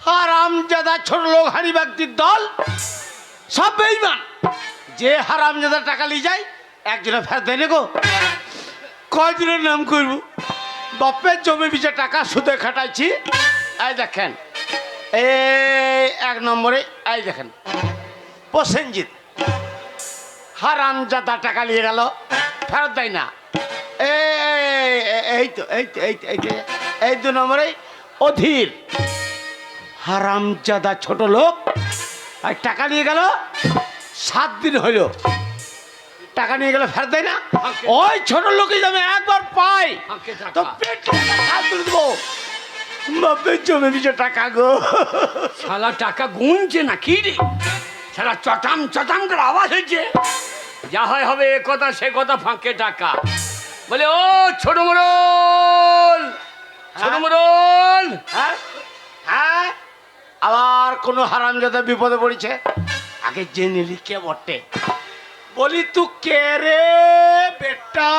হারামজাদা ছোট লোক হানি ব্যক্তির দল সব বেঈমান। যে হারামজাদা টাকা নিয়ে যায় একজনে ফেরত দেয় না গো। কয়জনের নাম করবো? বাপের জমি বিচে টাকা সুদে খাটাইছি। এই দেখেন, এই 1 নম্বরে এই দেখেন প্রসেনজিৎ হারামজাদা টাকা নিয়ে গেল, ফেরত দেয় না। এই তো এই তো এই তো এই তো এই 2 নম্বরে অধীর হারামজাদা ছোট লোক, আর টাকা নিয়ে গেল 7 দিন হইল, টাকা নিয়ে গেল ফেরত দেয় না। ওই ছোট লোকই আমি একবার পাই তো পেটে দেবো। বাপের জমি বিচে টাকা গো। শালা টাকা গুনছে না কি রে? শালা চটাম চটাম করে আওয়াজ হয়েছে। যা হয় হবে, এ কথা সে কথা, ফাঁকে টাকা বলে। ও ছোট মোড়ল, ছোট মোড়ল। হ্যাঁ হ্যাঁ, আবার কোনো হারামজাদা বিপদে পড়েছে। আগে জেনে লি কে বটে। বলি তু কে রে বেটা?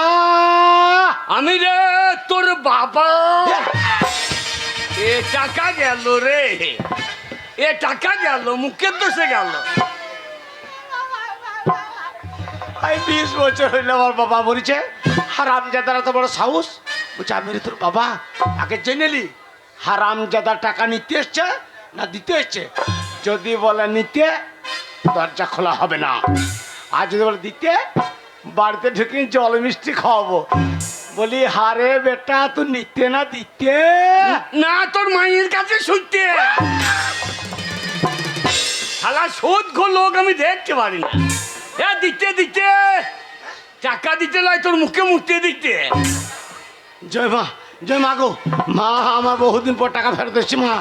আমি রে তোর বাবা। এ টাকা গেল রে, এ টাকা গেল, মুখের দোষে গেল। 20 বছর হইলে আমার বাবা বলেছে হারামজাদার এত বড় সাহস। বলছে আমি রে তোর বাবা। আগে জেনে লি হারামজাদা টাকা নিতে এসছে না দিতে এসছে। যদি বলে নিতে, দরজা খোলা হবে না। আর যদি বলে দিতে, বাড়িতে ঢুকে জল মিষ্টি খাওয়াবো। বলি হারে বেটা তুই নিতে না দিতে? না, তোর মায়ের কাছে শুনতে। শালা শোধ লোক আমি দেখতে পারি না। দিতে দিতে টাকা দিতে নয়, তোর মুখে মুখতে দিতে। জয় মা, জয় মা গো। মা আমার বহুদিন পর টাকা ফেরত এসছি মা।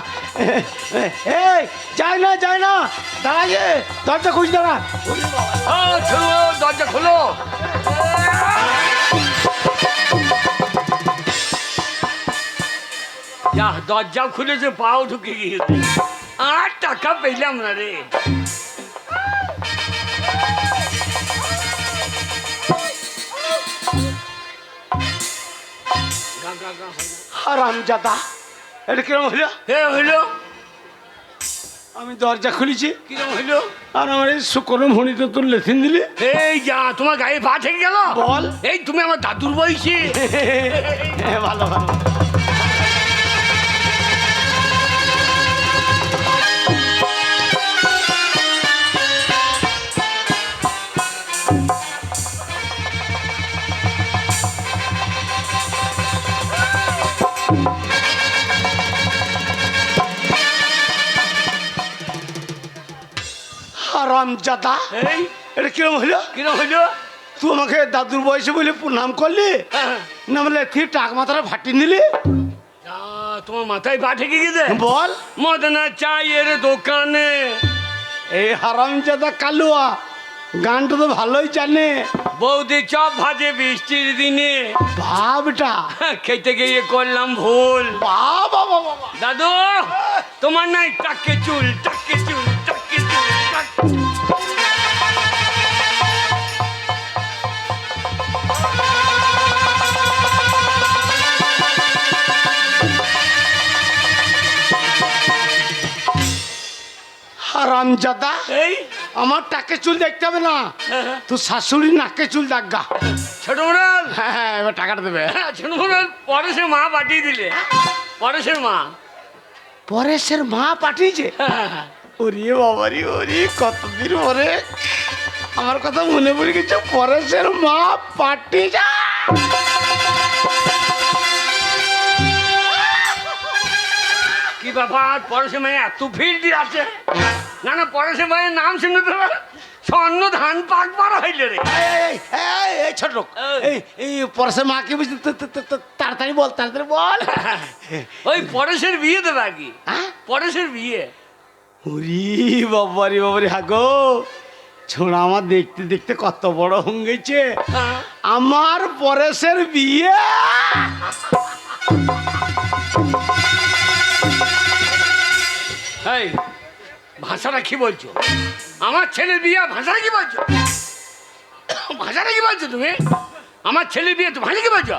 এই যায় না যায় না, দাঁড়াইয়ে দরজা খুঁজ দাঁড়া। দরজা খোলো। যা, দরজাও খুলেছে, পাও ঢুকে গিয়েছে। আর টাকা পেলাম না রে। হারামজাদা, এটা কিরম হইল? হইল। আমি দরজা খুলেছি, কিরম হইল? আর আমার এই শুকনো ভুঁড়িতে তোর লেথিন দিলি। এই যা, তোমার গায়ে পা থেকে গেল। বল। এই তুমি আমার দাদুর বয়সী। ভালো ভালো। হারামজাদা, এই এটা কিরম হইল? কিরম হইল? তুই আমাকে দাদুর বয়সে বলে প্রণাম করলি, না বলে তুই টাক মাথাটা ফাটিয়ে নিলি। তোমার মাথায় পা ঠেকে গেছে। বল। মদনা চায়ের দোকানে। এই হারামজাদা কালুয়া গানটা তো ভালোই জানে। বৌদি চপ ভাজে বৃষ্টির দিনে। ভাবটা খেতে গিয়ে করলাম ভুল। বাবা বাবা। দাদু, তোমার নাই টাকে চুল, টাকে চুল, টাকে চুল, হারামজাদা, এই আমার টাকে চুল দেখতে হবে না, তুই শাশুড়ি নাকে চুল দেখগা। ছোট মোড়ল। হ্যাঁ হ্যাঁ, এবার টাকাটা দেবে। ছোট মোড়ল, পরেশের মা পাঠিয়ে দিলে। পরেশের মা। পরেশের মা পাঠিয়েছে? ওরে বাবারি, ওরে কতদিন পরে আমার কথা মনে পড়ে গেছে। পরেশের মা পাঠিয়েছে। কি ব্যাপার, পরেশের মায়ের এত ভিড় আছে? না না, পরেশের মায়ের নাম শুনে তো স্বর্ণ ধান পাক মারা হইলে রে। এই ছোট লোক, এই পরেশের মা কি বুঝলি? তাড়াতাড়ি বল, তাড়াতাড়ি বল। ওই পরেশের বিয়ে দেবে আর কি। পরেশের বিয়ে। ওরে বাবারি বাবারি, হাগো ছোড়া আমার দেখতে দেখতে কত বড় হয়ে গেছে। আমার পরেশের বিয়ে। এই ভাষাটা কি বলছো? আমার ছেলের বিয়ে ভাষাটা কি বলছো? ভাষাটা কি বলছো তুমি? আমার ছেলের বিয়ে তো ভাষা কি বলছো?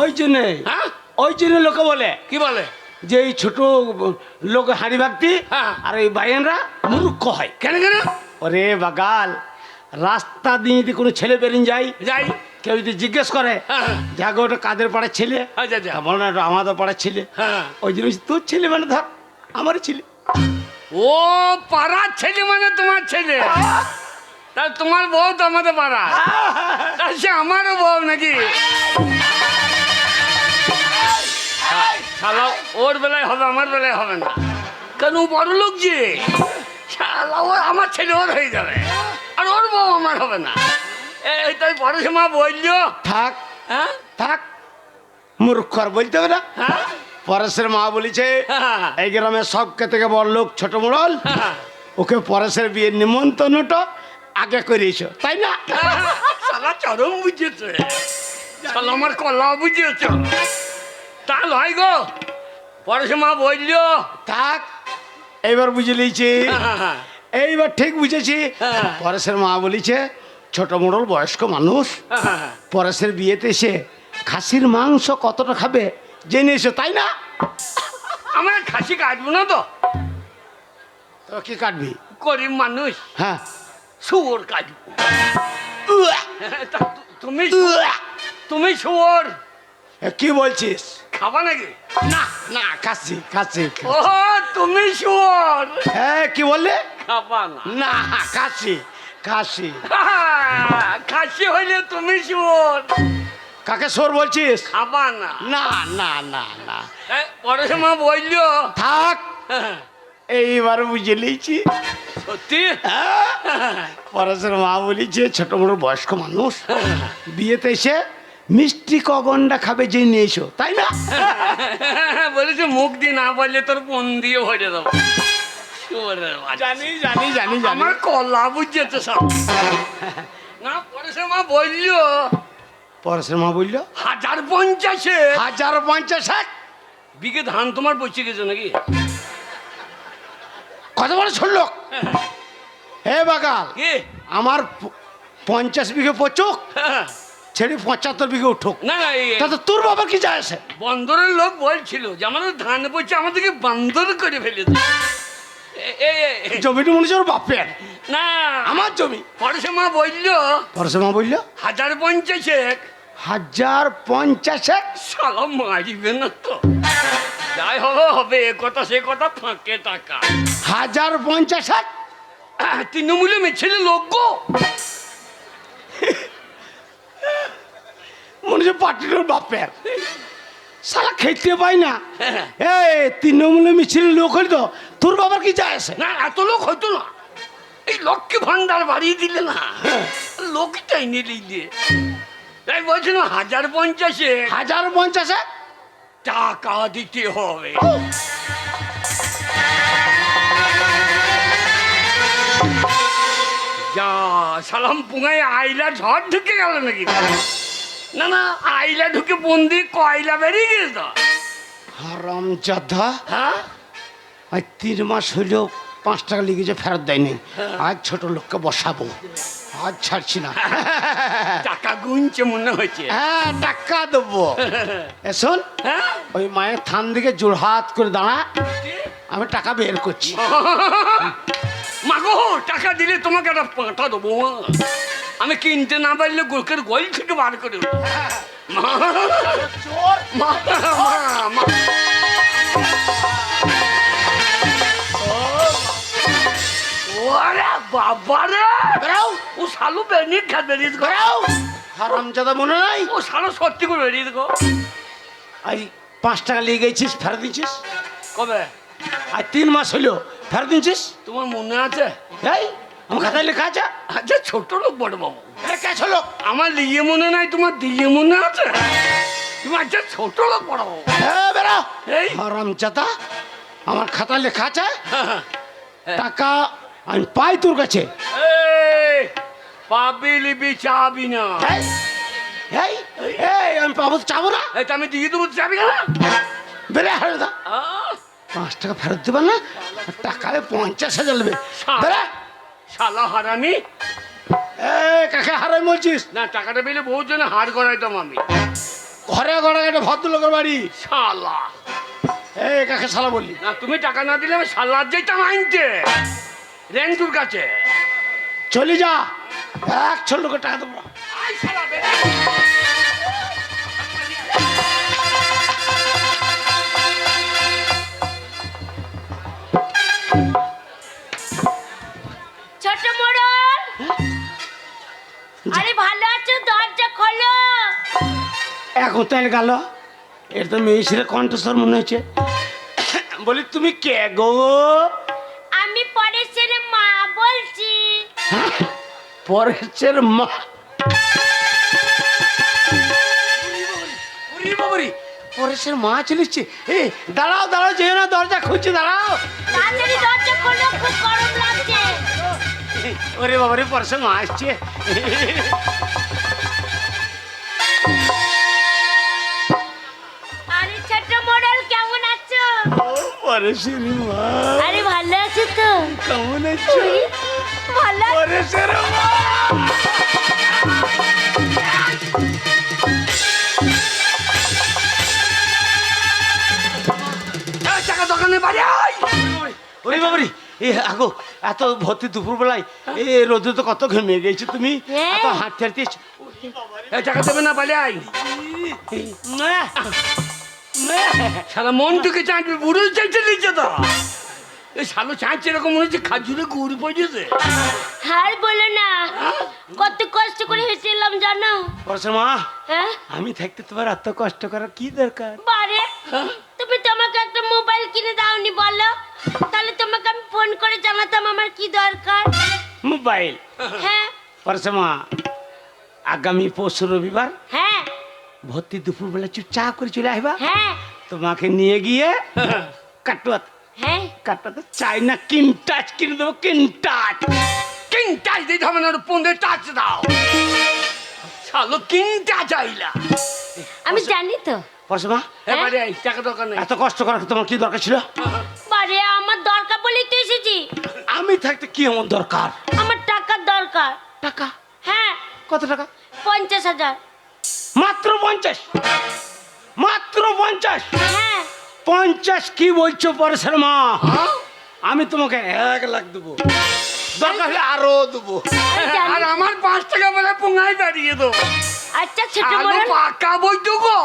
ওই জন্যে, হ্যাঁ, ওই জন্য লোকে বলে কি বলে? যে এই ছোট লোক হাঁড়ি ভাগতি হ্যাঁ। আর এই বাইনরা মূর্খ হয়। কেন কেন? ওরে বাগাল, রাস্তা দিয়ে যদি কোনো ছেলে বেরিয়ে যায়, যাই। কেউ যদি জিজ্ঞেস করে হ্যাঁ। যাগো ওটা কাদের পাড়ার ছেলে, আচ্ছা আচ্ছা। বলো না ওটা আমাদের পাড়ার ছেলে। হ্যাঁ। ওই জিনিস তোর ছেলে মানে ধর আমারই ছেলে। ও পাড়ার ছেলে মানে তোমার ছেলে, তা তোমার বউ তো আমাদের পাড়া, তা সে আমারও বউ নাকি? শালা ওর বেলায় হবে, আমার বেলায় হবে না। কেন ও বড় লোক যে, শালা ও আমার ছেলে ওর হয়ে যাবে, আর ওর বউ আমার হবে না। এই তাই বড় মা বললো থাক হ্যাঁ থাক, মূর্খ আর বলতে হবে না। হ্যাঁ পরেশের মা বলেছে হ্যাঁ। এই গ্রামের সবকে থেকে বড় লোক ছোট মোড়ল, হ্যাঁ। ওকে পরেশের বিয়ের নিমন্ত্রণটা আগে করিয়েছ, তাই না? শালা চরম বুঝেছে, শালা আমার কলা বুঝেছ। তা লয় গো, পড়াশোনা বললো থাক, এইবার বুঝে নিয়েছি, এইবার ঠিক বুঝেছি। হ্যাঁ। পরেশের মা বলেছে ছোট মোড়ল বয়স্ক মানুষ, পরেশের বিয়েতে এসে খাসির মাংস কতটা খাবে জেনে এসো, তাই না? আমার খাসি কাটবো না তো, তো কি কাটবি? গরিব মানুষ, হ্যাঁ। শুয়োর কাটবো। তা তুমি শুয়োর কি বলছিস? খাবা নাকি? না না, খাসি খাসি। ও তুমি শুয়োর হ্যাঁ, কি বললে? খাবা না? না, খাসি খাসি। খাসি হইলে তুমি শুয়োর কাকে সোর বলছিস? খাবা না? না না না না, পড়াশোনা বললো থাক, এইবার বুঝে নিয়েছি। সত্যি? পরেশের মা বলেছে ছোট বড় বয়স্ক মানুষ বিয়েতে এসে মিষ্টি কগন্ডা খাবে যে নিয়ে এসো, তাই না? বলেছে মুখ দিয়ে না বললে তোর ফোন দিয়ে ভরে দেবো। শুয়োরের বাচ্চা। জানি জানি জানি জানি। আমার কলা বুঝেছে সব। না পড়াশোনা বললো পরেশের মা বললো 1050-এ 1050 বিঘে ধান তোমার বসে গেছে নাকি? কত বড় শুনলো? হে বাগাল, কি? আমার 50 বিঘে পচুক, ছেড়ে 75 বিঘে উঠুক, না না, তাতে তোর বাবা কি যায় আসে? বন্দরের লোক বলছিল যে আমাদের ধান বলছে আমাদেরকে বান্দর করে ফেলেছে। জমিটা মনে হচ্ছে ওর বাপের, না আমার জমি। পড়াশোনা বললো পরেশের মা বললো 1050-এ 1050 শালা মারিবে না তো? যাই হবে হবে, এ কথা সে কথা, ফাঁকে টাকা। 1050 তৃণমূলে মিছিলে লোক গো, মনে হচ্ছে পার্টির ওর বাপের। সালা খেতে পাই না। এই তৃণমূলে মিছিল লোক হইল তো তোর বাবার কি যায় আসে? না এত লোক হইতো না, এই লক্ষ্মী ভান্ডার বাড়িয়ে দিলে না, লোকটাই নিয়ে দিয়ে তাই বলছিল 1050-এ 1050 টাকা দিতে হবে। যা সালাম পুঙ্গায় আইলা ঝড় ঢুকে গেল নাকি? না না, আইলা ঢুকে বন্দি কয়লা বেরিয়ে গেছে তো। হারাম জাদা, হ্যাঁ আজ 3 মাস হইলেও 5 টাকা লিখেছে ফেরত দেয়নি। আজ ছোট লোককে বসাবো, আজ ছাড়ছি না। টাকা গুনছে মনে হয়েছে। হ্যাঁ, টাকা দেবো। শোন, হ্যাঁ ওই মায়ের থান দিকে জোড়হাত করে দাঁড়া, আমি টাকা বের করছি। মাগো টাকা দিলে তোমাকে একটা পাঁঠা দেবো। আমি কিনতে না পারলে গোলকের গোল থেকে বার করে দেবো। মা, মা, মা, মা। ওরে বাবা রে, বেরাও ও শালু বেরিয়ে খা বেরিয়ে গো। বেরাও, হারাম জাদা মনে নাই? ও শালু সত্যি করে বেরিয়ে গো। আজ 5 টাকা লিয়ে গেছিস, ফেরত দিচ্ছিস? কবে? আজ 3 মাস হইলো, ফেরত দিচ্ছিস? তোমার মনে আছে? এই আমার খাতায় লেখা আছে। আচ্ছা ছোট লোক বড় বাবু, কে ছোট লোক? আমার লিয়ে মনে নাই, তোমার দিয়ে মনে আছে? তুমি আচ্ছা ছোট লোক বড় বাবু। বেরাও, এই হারাম জাদা, আমার খাতায় লেখা আছে টাকা আমি পাই তোর কাছে। এই, পাবি লিবি চাবি না। এই, এই, এই, আমি পাবো তো চাবো না। এই তো আমি দিয়ে দেবো, চাবি না। বেরে হারে দা, আহ, 5 টাকা ফেরত দেবেন না, টাকায় 50,000 নেবে। বেরে, শালা হারামি। কাকে হারাই বলছিস? না টাকাটা পেলে বহু জনে হাড় করাইতাম আমি। ঘরে ঘরে একটা ভদ্রলোকের বাড়ি। শালা এই কাকে শালা বললি? না তুমি টাকা না দিলে আমি সালাদ যেতাম আনতে রেন্টুর কাছে। চলে যা, এক ছোট লোকের টাকা দেবো না। আই শালা বে। ছোট মোড়ল, আরে ভালো আছো? দরজা খোলো। এখন তাই গেল, এর তো মেয়েছিলের কণ্ঠস্বর মনে হচ্ছে। বলি তুমি কে গো? আমি পরেশের মা বলছি। পরেশের মা? ওরে বাবারে, পরেশের মা চলেছে। এ দাঁড়াও দাঁড়াও, যেও না, দরজা খুলছে, দাঁড়াও। তাড়াতাড়ি দরজা খোলো, খুব গরম লাগছে। ওরে বাবারে, পরেশের মা আসছে। আরে ছোট মোড়ল, কেমন আছো? ও পরেশের মা, আরে ভালো আছো তো? কেমন আছো? ভালো আছি। পরেশের মা, এই টাকা দোকানে বাড়ি আয়। ওরে বাবারে, এ আগো, এত ভর্তি দুপুর বেলায় এ রোদে তো কত ঘেমে গেছো তুমি, হ্যাঁ। এত হাঁটতে হাঁটতে এসছো। এই টাকা দেবে না বাড়ি আয়। সারা মন থেকে চাঁচবে, বুড়ো চাইছে নিচে তো। এই শালো চাঁচছে এরকম মনে হচ্ছে খাজুরে গুড় পড়েছে। আর বলো না, কত কষ্ট করে হেঁটে এলাম জানো? পরেশের মা, হ্যাঁ আমি থাকতে তোমার এত কষ্ট করার কি দরকার? বারে, তুমি তো আমাকে একটা মোবাইল কিনে দাওনি বলো, তাহলে তোমাকে আমি ফোন করে জানাতাম আমার কি দরকার। মোবাইল? হ্যাঁ পরেশের মা, আগামী পরশু রবিবার হ্যাঁ ভর্তি দুপুর বেলা চুপচাপ করে চলে আসবা, হ্যাঁ তোমাকে নিয়ে গিয়ে কাটুয়া হ্যাঁ কাটুয়াতে চাইনা কিনটাচ কিনে দেবো, কিনটাচ। কিং টাচ দিতে হবে না, 15 টাচ দাও। শালো কিং টাচ আইলা। আমি জানি তো। পরেশের মা, এবারে আয়, টাকা দোকানে। এত কষ্ট করার তোমার কি দরকার ছিল? বারে, আমার দরকার বলেই তো এসেছি। আমি থাকতে কি এমন দরকার? আমার টাকার দরকার। টাকা? হ্যাঁ, কত টাকা? 50,000। মাত্র 50? মাত্র 50? হ্যাঁ 50 কি বলছো পরেশের মা? আমি তোমাকে 1 লাখ দেবো, দরকার হলে আরো দেবো। আমি জানি। আর আমার 5 টাকা বলে পুঙ্গাই দাঁড়িয়ে দেবো। আচ্ছা ছোট আলু মোড়ল, পাকা বইতো গো।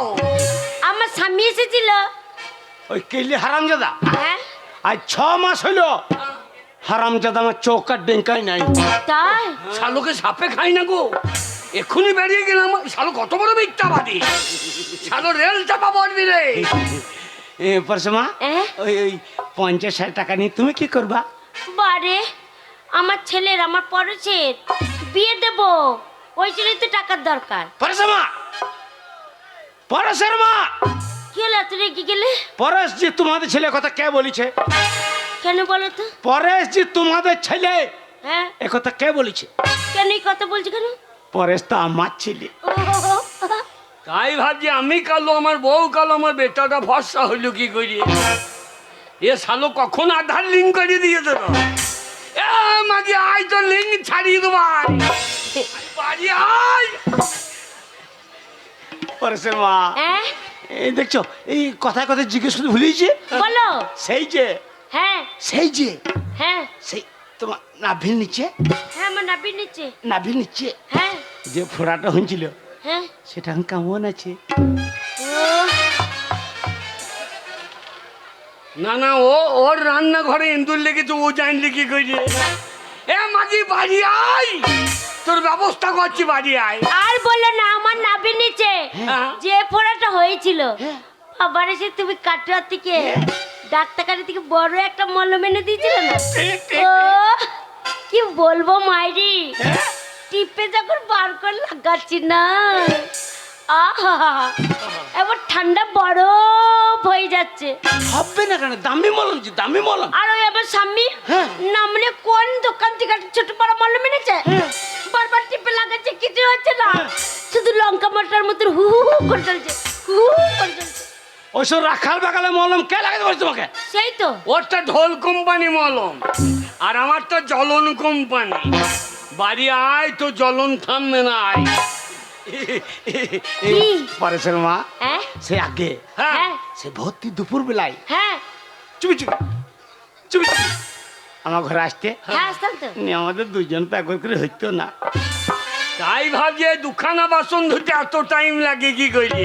আমার স্বামী এসেছিল। ওই কেলি হারামজাদা হ্যাঁ আজ 6 মাস হইলো, হারামজাদা আমার চোখ আর ডেঙ্কাই নাই। তাই? শালোকে সাপে খাই না গো। এক্ষুনি বেরিয়ে গেলাম। শালো কত বড় মিথ্যাবাদী। শালো রেল চাপা পড়বি রে। পরেশের মা, হ্যাঁ? ওই 50,000 টাকা নিয়ে তুমি কি করবা? বারে, আমার ছেলের, আমার পরেশের বিয়ে দেব, ওই জন্যই তো টাকার দরকার। পরেশের মা, পরেশের মা, কি হলো, তুই রেগে গেলে? পরেশ জি তোমাদের ছেলে কথা কে বলেছে? কেন বলো তো? পরেশ জি তোমাদের ছেলে হ্যাঁ, এ কথা কে বলেছে? কেন এই কথা বলছি কেন? পরেশ তো আমার ছেলে। তাই ভাবছি আমি কালো, আমার বউ কালো, আমার বেটাটা ভরসা হইল কি করি। এ শালো কখন আধার লিঙ্ক করে দিয়েছে তো। এ মাঝে আয় তো লিঙ্ক ছাড়িয়ে দেবাই। বাড়ি আয়। পরেশের মা, হ্যাঁ এই দেখছো, এই কথায় কথায় জিজ্ঞেস করে ভুলিয়েছে। বলো। সেই যে, হ্যাঁ সেই যে, হ্যাঁ সেই তোমার নাভির নিচে, হ্যাঁ, আমার নাবির নিচে। নাভির নিচে হ্যাঁ যে ফোড়াটা হয়েছিল, হ্যাঁ। সেটা এখন কেমন আছে? ও, না না, ওর রান্নাঘরে ইন্দুর লেগেছে, ও জানলে কি করি। এ মাঝি বাড়ি আয়, তোর ব্যবস্থা করছি, বাড়ি আয়। আর বলো না, আমার নাবির নিচে হ্যাঁ। যে ফোড়াটা হয়েছিল, হ্যাঁ। আবার এসে তুমি কাটুয়ার থেকে, ডাক্তারখানা থেকে বড় একটা মলম এনে দিয়েছিল না? ও, কি বলবো মাইরি, টিপে যখন বার করে লাগাচ্ছি না, আহা, এবার ঠান্ডা বরফ হয়ে যাচ্ছে। হবে না কেন? দামি মলম যে, দামি মলম। আর ওই আমার স্বামী হ্যাঁ। না, মানে কোন দোকান থেকে একটা ছোট বড় মলম এনেছে, বারবার টিপে লাগাচ্ছে, কিছু হচ্ছে না, শুধু লঙ্কা মটর মতন হু হু হু করে চলছে, হু হু করে চলছে। ওইসব রাখাল বাগালে মলম কে লাগাতে বলছে তোমাকে? সেই তো। ওরটা ঢোল কোম্পানি মলম, আর আমারটা জ্বলন কোম্পানি। বাড়ি আয়, তো জ্বলন থামবে না। আয় কি? পরেশের মা হ্যাঁ সে আগে হ্যাঁ হ্যাঁ সে ভর্তি দুপুর বেলায় হ্যাঁ চুপি চুপি চুপি চুপি আমার ঘরে আসতে হ্যাঁ আসতাম তো নিয়ে আমাদের দুইজন তো একবার করে হইতো না। তাই ভাবছে দুখানা বাসন ধুতে এত টাইম লাগে কি করি?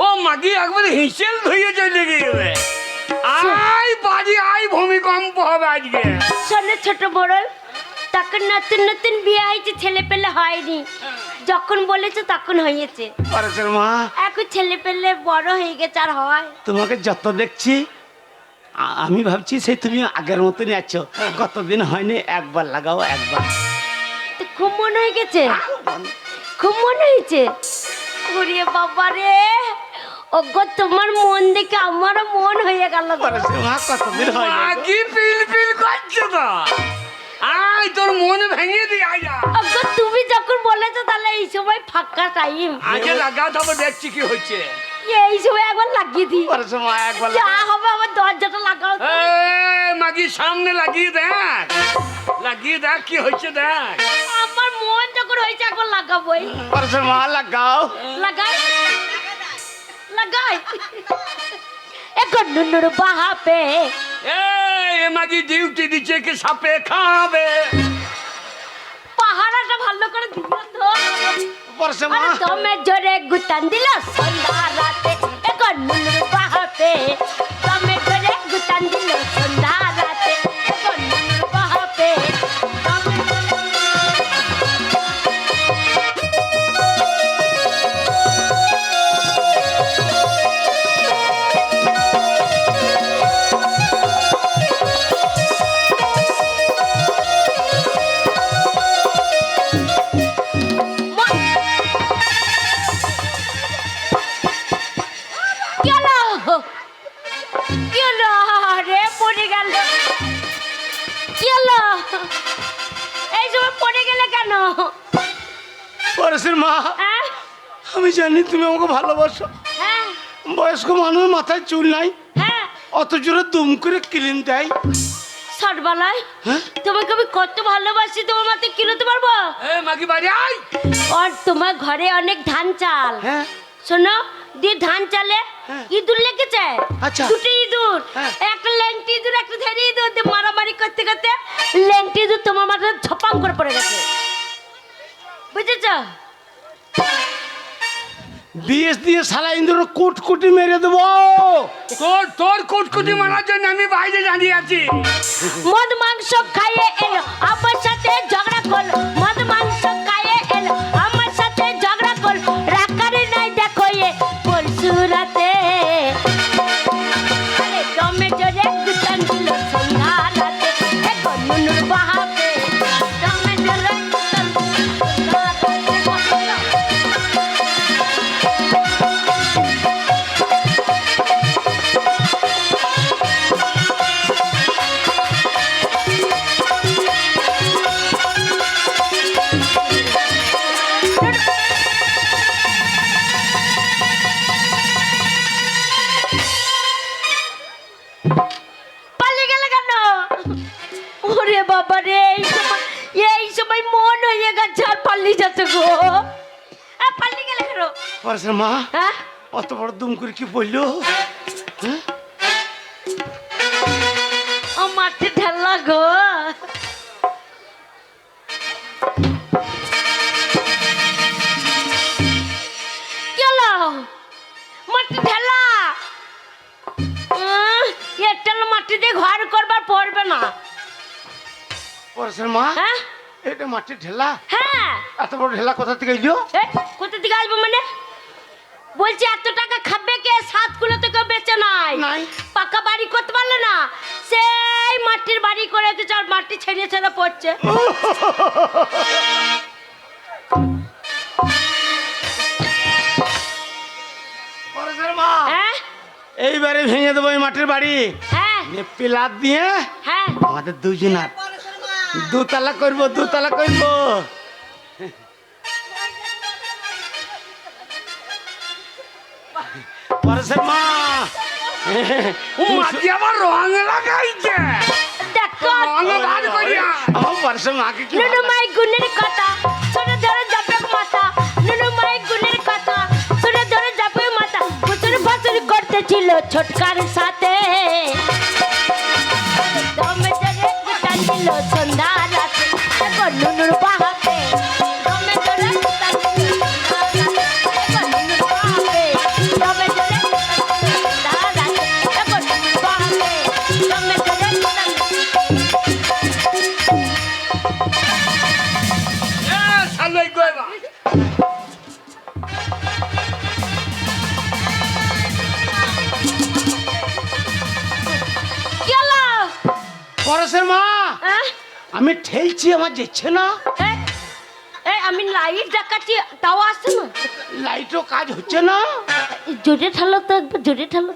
ও মাগি একবার হিসেল ধুয়ে চলে গেলে আই বাড়ি আই ভূমিকম্প হবে আজকে। শোনো ছোট বড়, তখন নতুন নতুন বিয়ে হয়েছে, ছেলে পেলে হয়নি, যখন বলেছে তখন হয়েছে। পরেশের মা এখন ছেলে পেলে বড় হয়ে গেছে আর হয়। তোমাকে যত দেখছি আমি ভাবছি সেই তুমি আগের মতনই আছো, কতদিন হয়নি, একবার লাগাও একবার। তো খুব মনে হয়ে গেছে, খুব মনে হয়েছে। ওরে বাবা রে, ওগো তোমার মন দেখে আমারও মন হয়ে গেল গো। পরেশের মা কতদিন হয়নি গো। মাগি পিল পিল করছে তো, আয় তোর মন ভেঙে দিয়ে আয়া। ওগো তুমি যখন বলেছো তাহলে এই সময় ফাঁকা টাইম, আগে লাগা তবে দেখছি কি হচ্ছে। এই সময় একবার লাগিয়ে দিই, পরেশের মা একবার যা লাগাও। হবে আমার দরজাটা লাগাও তো। মাগি সামনে লাগিয়ে দেখ, লাগিয়ে দেখ কি হচ্ছে দেখ। আমার মন যখন হয়েছে একবার লাগাবোই। পরেশের মা লাগাও। লাগাই লাগাই এখন নুনুর বাহাপে এ মাগি ডিউটি দিচ্ছে কি সাপে খাবে। পাহারাটা ভালো করে দিল তো। পরেশের মা আরে দমে জোরে গুতান দিল সন্ধ্যা রাতে, এখন নুনুর বাহাপে দমে জোরে গুতান দিল সন্ধ্যা রাতে, এখন নুনুর বাহাপে দমে গেল গেল রে, পড়ে গেল গেল। এই সময় পড়ে গেলে কেন? পরেশের মা হ্যাঁ আমি জানি তুমি আমাকে ভালোবাসো, হ্যাঁ বয়স্ক মানুষ মাথায় চুল নাই, হ্যাঁ অত জোরে দুম করে ক্লিন দেয়। সরবালাই, হ্যাঁ? তোমাকে আমি কত ভালোবাসি, তোমার মাথায় কিলোতে পারবো? এ মাগি বাড়ি আয়। আর তোমার ঘরে অনেক ধান চাল, হ্যাঁ শোনো দিয়ে ধান চালে হ্যাঁ। ইঁদুর লেগেছে, আচ্ছা। দুটো ইঁদুর, হ্যাঁ। একটা ল্যাংটি ইঁদুর একটা ধেরি ইঁদুর, দিয়ে মারামারি করতে করতে ল্যাংটি ইঁদুর তোমার মাথায় ঝপাং করে পড়ে গেছে, বুঝেছ? বিএস দিয়ে শালা ইন্দুর কুটকুটি মেরে দেবো। তোর তোর কুটকুটি মারার জন্য আমি বাইরে দাঁড়িয়ে আছি। মদ মাংস খাইয়ে এলো আমার সাথে ঝগড়া করলো, মদ মাংস খাইয়ে এলো আমার সাথে ঝগড়া করলো, রাখারে নাই দেখো এ পরশু রাতে, আরে দমে জোরে গুতান দিল সন্ধ্যা রাতে, এখন নুনুর বাহাপে দমে জোরে গুতান দিল সন্ধ্যা রাতে। পালিয়ে গেলে কেন? ওরে বাবা রে, এই সময় মন হয়ে গেছে আর পালিয়ে যাচ্ছে গো। পালিয়ে গেলে কেন? পরেশের মা হ্যাঁ অত বড় দুম করে কি বললো? হ্যাঁ? ও মাঠে ঢালা গো। গেল মাটি ঢালা, একটা মাটি দিয়ে ঘর করবার পড়বে না। পরেশের মা হ্যাঁ এটা মাটির ঢেলা, হ্যাঁ, এত বড় ঢেলা কোথা থেকে এলো? কোথা থেকে আসবো মানে? বলছি এত টাকা খাবে কে? সাতগুলো তো কেউ বেচে নাই, নাই। পাকা বাড়ি করতে পারলে না, সেই মাটির বাড়ি করে দিচ্ছে আর মাটি ছেড়ে ছেড়ে পড়ছে। পরেশের মা হ্যাঁ এইবারে ভেঙে দেবো এই মাটির বাড়ি, হ্যাঁ পিলার দিয়ে হ্যাঁ আমাদের দুজনার দোতলা করবো, দোতলা করবো। পরেশের মা ও মাগি আবার রং লাগাইছে। দেখো রং বার করিয়া আমার পরেশের মাকে কি নুনু মাই গুণের কথা, ছোট ধরে যাবে মাথা, নুনু মাই দিল ছোটকার সাথে দমে জোরে কুটান দিল সন্ধ্যা রাতে দেখো নুনুর বাহাতে দমে জোরে কুটান দিল সন্ধ্যা রাতে দেখো নুনুর বাহাতে দমে জোরে কুটান দিল সন্ধ্যা রাতে দেখো নুনুর বাহাতে দমে জোরে কুটান সালই কইবা কি হলো পরশের মা হ্যাঁ আমি ঠেলছি আমার যেচ্ছে না। এই আমি লাইট দেখাচ্ছি তাও আসছে না লাইটও কাজ হচ্ছে না। জোরে ঠালো তো একবার জোরে ঠালো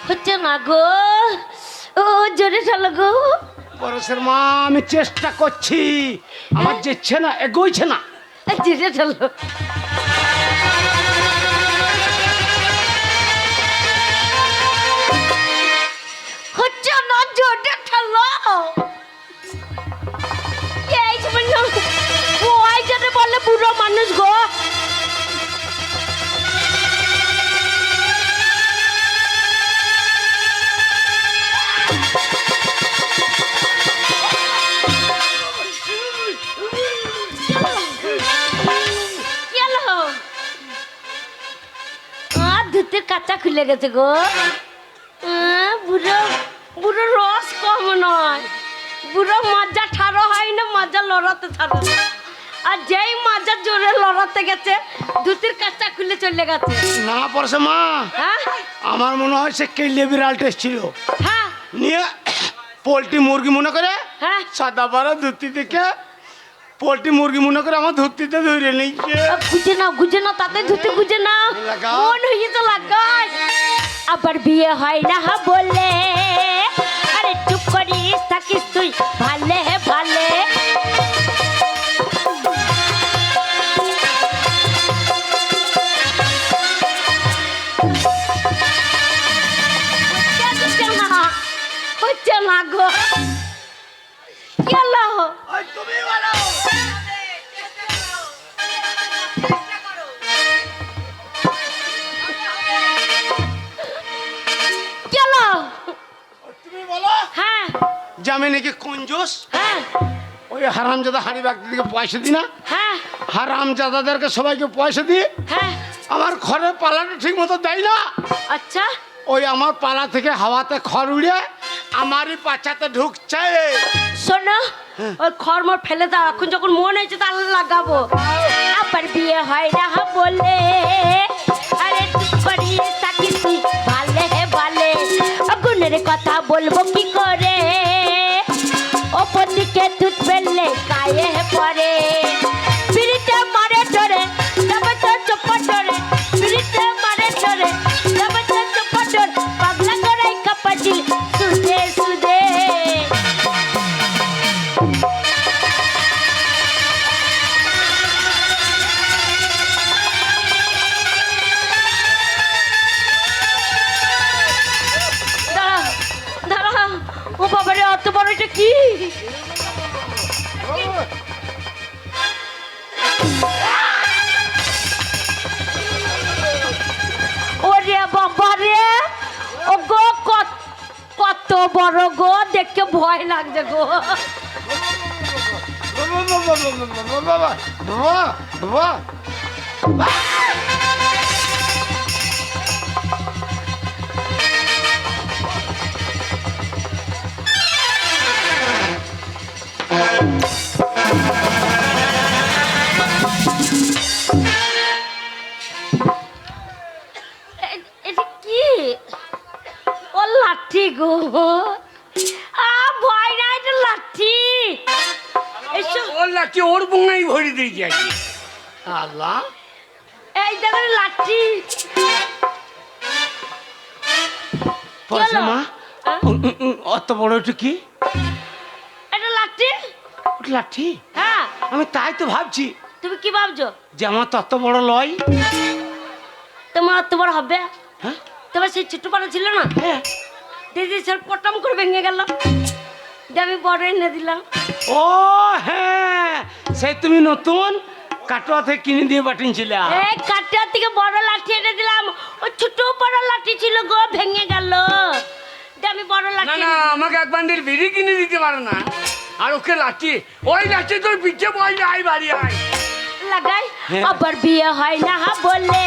হচ্ছে না গো ও জোরে ঠালো গো পরশের মা আমি চেষ্টা করছি, আমার যেচ্ছে না, এগোইছে না। এই জোরে ঠালো হচ্ছে না জোরে ঠালো এই সময় না ওই জন্য বললে বুড়ো মানুষ গো ধুতির কাঁচা খুলে গেছে গো বুড়ো বুড়ো রস কম নয় বুড়ো মজা ঠাড়ো হয় না মজা লড়াতে ছাড়ো আর যেই মজা জোরে লড়াতে গেছে ধুতির কাঁচা খুলে চলে গেছে না পরশের মা, হ্যাঁ আমার মনে হয় সে কেলে বিড়াল টেস্ট ছিল, হ্যাঁ নিয়ে পোলট্রি মুরগি মনে করে হ্যাঁ সাদা পাড়া ধুতি থেকে পোলট্রি মুরগি মনে করে আমার ধুতিতে ধরে নিচ্ছে। গুজে না তাতে ধুতি গুজে না লাগাও। মন হয়ে তো লাগায় আবার বিয়ে হয় না বলে আরে চুপ করিস থাকিস তুই ভালে ভালে হচ্ছে না গো কি হলো তুমি বলো কি হলো তুমি বলো হ্যাঁ যে আমি নাকি কঞ্জুস, হ্যাঁ ওই হারামজাদা হাড়ি ব্যক্তিদেরকে পয়সা দিই না, হ্যাঁ হারামজাদাদেরকে সবাইকে পয়সা দিই, হ্যাঁ আমার ঘরের পালাটা ঠিক মতো দেয় না, আচ্ছা ওই আমার পালা থেকে হাওয়াতে খড় উড়ে আমারই পাছাতে ঢুকছে। শোনো ওই খড়মড় ফেলে দাও এখন যখন মন হয়েছে তাহলে লাগাবো আবার বিয়ে হয় না বলে আরে চুপ করিয়ে থাকিস তুই ভালে ভালে গুণের কথা বলবো কি করে ওপর দিকে দুধ ফেললে গায়ে পরে পিড়িতে মারে ধরে তবে তো চোপা ধরে পিড়িতে মারে ধরে তবে তো চোপা ধরে পাগলা করাই কাপাটি সুদে সুদে দাঁড়া ও বাবারে অত বড় এটা কি ওরে বাবারে ও গো কত বড় গো দেখে ভয় লাগছে গো এটা কি ও লাঠি গো ভয় না এটা লাঠি এসব ওর লাঠি ওর বুঙাই ভরে দিয়েছে আজকে। আল্লাহ, এই দেখেন লাঠি পরশের মা, অত বড় একটু কি এটা লাঠি লাঠি? হ্যাঁ আমি তাই তো ভাবছি তুমি কি ভাবছো যে আমার তত বড় লয়। তোমার অত বড় হবে হ্যাঁ তোমার সেই ছোট পাড়া ছিল না হ্যাঁ, দিদি স্যার পটাম করে ভেঙে গেল দিয়ে আমি বড় এনে দিলাম। ও হ্যাঁ, সেই তুমি নতুন কাটোয়া থেকে কিনে দিয়ে পাঠিয়েছিলে। এই কাটার থেকে বড় লাঠি এনে দিলাম, ও ছোট বড় লাঠি ছিল গো, ভেঙে গেল, দিয়ে আমি বড় না লাঠি না, আমাকে এক বান্ডিল বিড়ি কিনে দিতে পারো না? আর ওকে লাঠি, ওই লাঠি তোর পিঠে বই না, আই বাড়ি আয়। লাগাই। হ্যাঁ। আবার বিয়ে হয় না বলে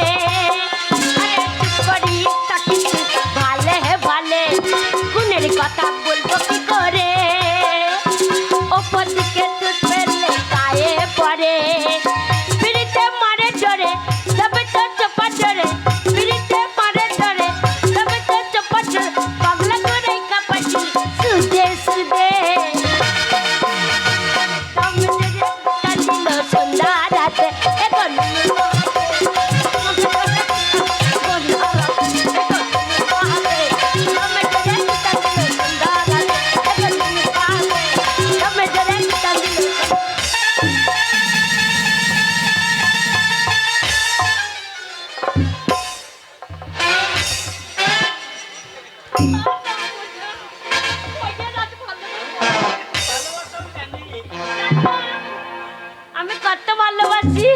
আরে চুপ করি তাকি ভালে হে ভালে, গুণের কথা বলবো কি করে, ওপর দিকে তুই ফেললে গায়ে পড়ে, পিড়িতে মারে জোরে তবে তো চপা জোরে, পিড়িতে মারে জোরে তবে তো চপা জোরে, পাগলা করে কাপাটি সুদে সুদে সন্ধ্যা রাতে এখন আমি কত ভালোবাসি,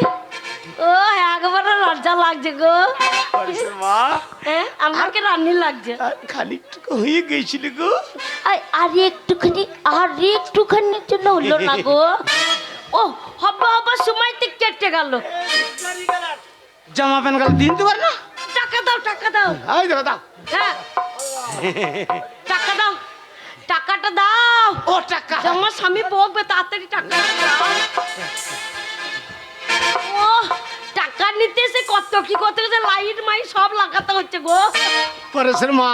ও একবারে লজ্জা লাগছে গো। পরেশের মা, হ্যাঁ, আমাকে রান্নি লাগছে। আর খানিকটুকু হয়ে গেছিল গো। আর একটুখানির জন্য হলো না গো। ও হবার সময়তে কেটে গেল। জামা প্যান্ট গেল দিন দেবার না। টাকা দাও, টাকা দাও। এই দেখো দাও। হ্যাঁ, টাকা দাও, টাকাটা দাও। ও টাকা। আমার স্বামী বকবে, তাড়াতাড়ি টাকা দাও। ও টাকা নিতে এসে কত কি করতে গেছে, লাইট মাই সব লাগাতে হচ্ছে গো। পরেশের মা,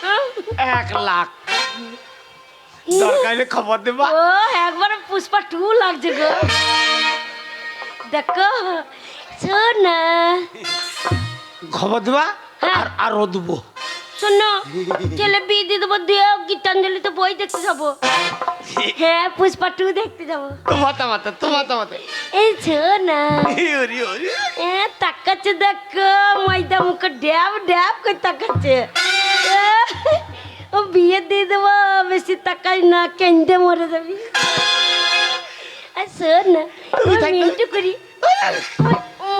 হ্যাঁ? 1 লাখ দরকার হলে খবর দেবা। ও একবারে পুষ্পা 2 লাগছে গো। দেখো শোনা, খবর দেবা হ্যাঁ। আর আরো দেবো। শোনো, ছেলে বিয়ে দিয়ে দেবো, দিয়ে গীতাঞ্জলি তো বই দেখতে যাবো। হ্যাঁ, পুষ্পা 2 দেখতে যাবো। তোমাতে এই শোনা, ওরে ওরে। তাকাচ্ছে দেখো, ময়দা মুখে ড্যাব ড্যাব করে তাকাচ্ছে। ও বিয়ে দিয়ে দেবো, বেশি তাকাই না, কেন্দে মরে যাবি। আর শোন না, মিন্টু করি।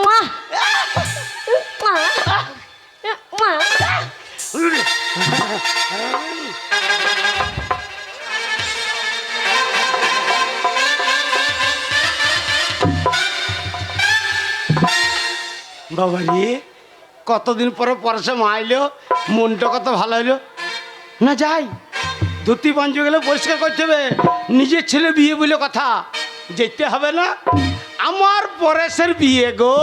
মা মা মা বাবা রে, কতদিন পরে পরশে মা আইলো, মনটা কত ভালো হইলো না। যাই, ধুতি পাঞ্জি গেলে পরিষ্কার করতে হবে, নিজের ছেলে বিয়ে বলে কথা, যেতে হবে না। আমার পরেশের বিয়ে গো।